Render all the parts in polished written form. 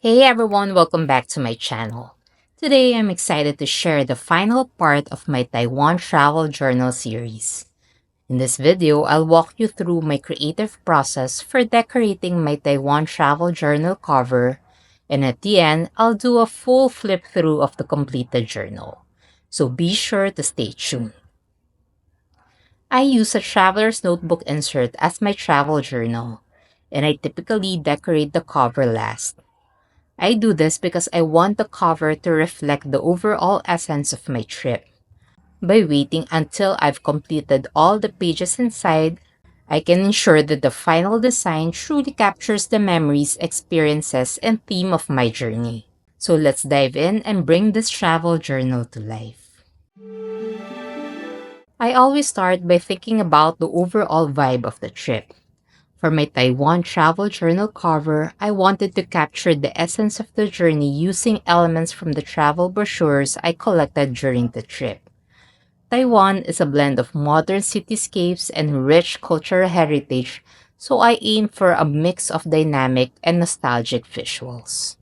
Hey everyone, welcome back to my channel. Today I'm excited to share the final part of my Taiwan travel journal series. In this video, I'll walk you through my creative process for decorating my Taiwan travel journal cover, and at the end, I'll do a full flip through of the completed journal. So be sure to stay tuned. I use a traveler's notebook insert as my travel journal, and I typically decorate the cover last. I do this because I want the cover to reflect the overall essence of my trip. By waiting until I've completed all the pages inside, I can ensure that the final design truly captures the memories, experiences, and theme of my journey. So let's dive in and bring this travel journal to life. I always start by thinking about the overall vibe of the trip. For my Taiwan travel journal cover, I wanted to capture the essence of the journey using elements from the travel brochures I collected during the trip. Taiwan is a blend of modern cityscapes and rich cultural heritage, so I aim for a mix of dynamic and nostalgic visuals.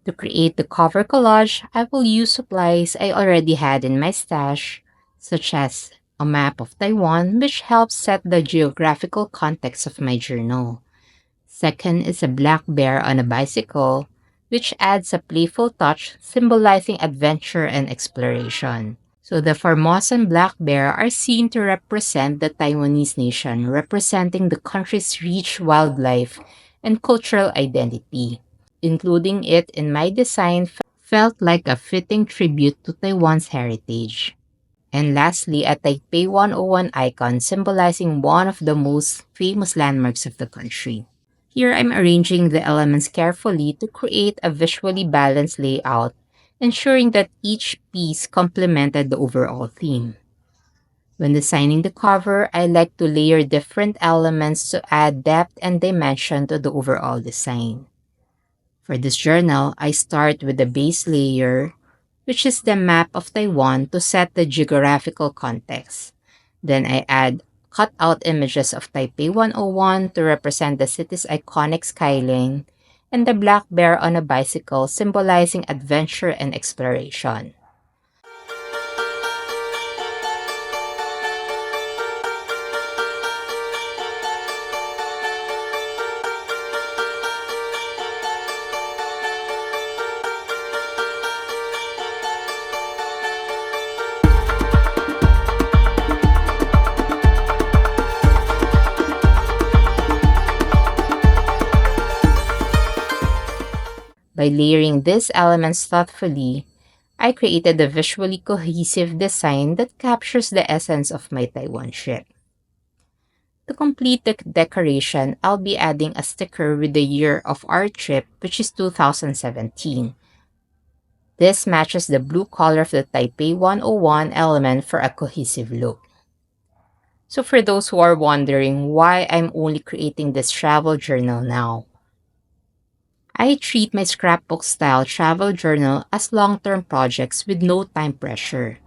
To create the cover collage, I will use supplies I already had in my stash, such as a map of Taiwan, which helps set the geographical context of my journal. Second is a black bear on a bicycle, which adds a playful touch symbolizing adventure and exploration. So the Formosan black bear are seen to represent the Taiwanese nation, representing the country's rich wildlife and cultural identity. Including it in my design felt like a fitting tribute to Taiwan's heritage. And lastly, a Taipei 101 icon symbolizing one of the most famous landmarks of the country. Here I'm arranging the elements carefully to create a visually balanced layout, ensuring that each piece complemented the overall theme. When designing the cover, I like to layer different elements to add depth and dimension to the overall design. For this journal, I start with the base layer, which is the map of Taiwan to set the geographical context. Then I add cut-out images of Taipei 101 to represent the city's iconic skyline, and the black bear on a bicycle symbolizing adventure and exploration. By layering these elements thoughtfully, I created a visually cohesive design that captures the essence of my Taiwan trip. To complete the decoration, I'll be adding a sticker with the year of our trip, which is 2017. This matches the blue color of the Taipei 101 element for a cohesive look. So for those who are wondering why I'm only creating this travel journal now, I treat my scrapbook-style travel journal as long-term projects with no time pressure.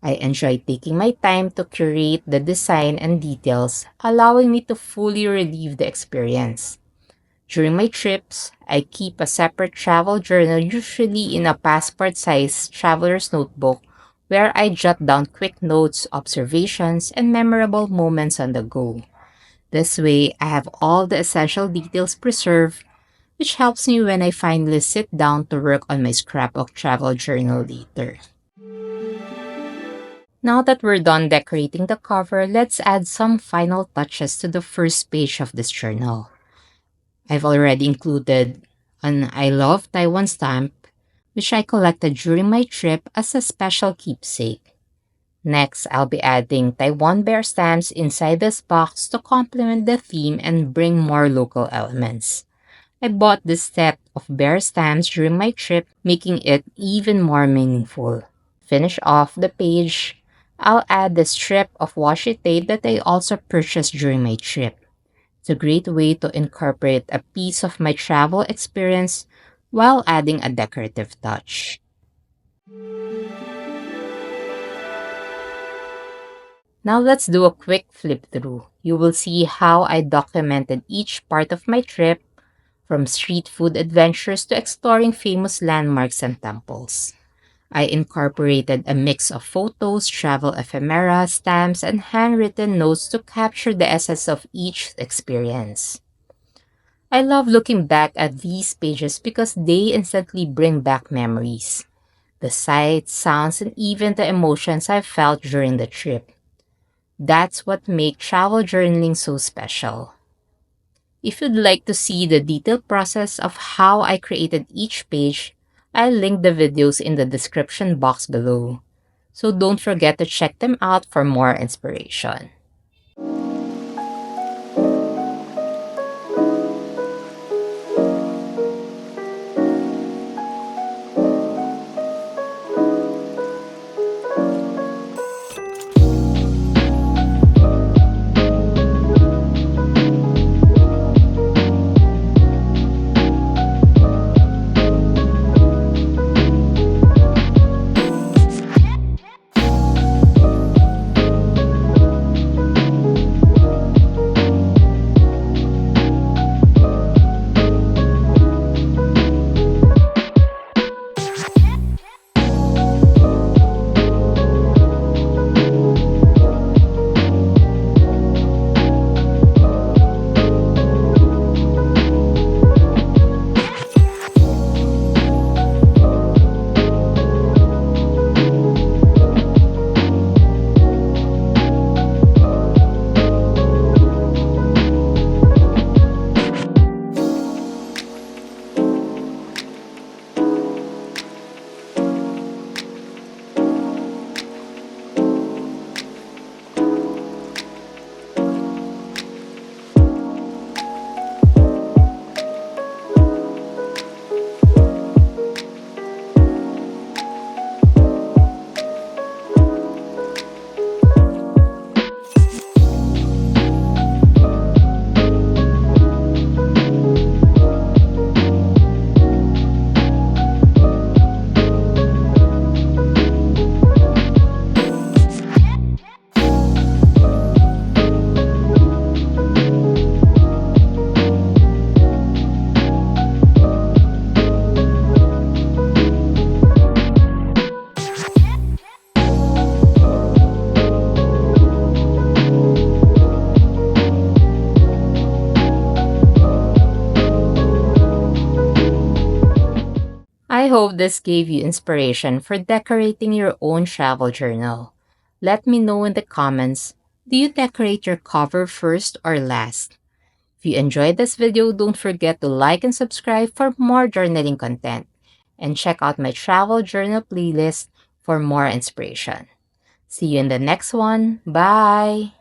I enjoy taking my time to curate the design and details, allowing me to fully relive the experience. During my trips, I keep a separate travel journal, usually in a passport-sized traveler's notebook, where I jot down quick notes, observations, and memorable moments on the go. This way, I have all the essential details preserved, which helps me when I finally sit down to work on my scrapbook travel journal later. Now that we're done decorating the cover, let's add some final touches to the first page of this journal. I've already included an I Love Taiwan stamp, which I collected during my trip as a special keepsake. Next, I'll be adding Taiwan bear stamps inside this box to complement the theme and bring more local elements. I bought this set of bear stamps during my trip, making it even more meaningful. Finish off the page, I'll add the strip of washi tape that I also purchased during my trip. It's a great way to incorporate a piece of my travel experience while adding a decorative touch. Now let's do a quick flip through. You will see how I documented each part of my trip. from street food adventures to exploring famous landmarks and temples. I incorporated a mix of photos, travel ephemera, stamps, and handwritten notes to capture the essence of each experience. I love looking back at these pages because they instantly bring back memories. The sights, sounds, and even the emotions I felt during the trip. That's what makes travel journaling so special. If you'd like to see the detailed process of how I created each page, I'll link the videos in the description box below. So don't forget to check them out for more inspiration. I hope this gave you inspiration for decorating your own travel journal. Let me know in the comments, do you decorate your cover first or last? If you enjoyed this video, don't forget to like and subscribe for more journaling content. And check out my travel journal playlist for more inspiration. See you in the next one. Bye!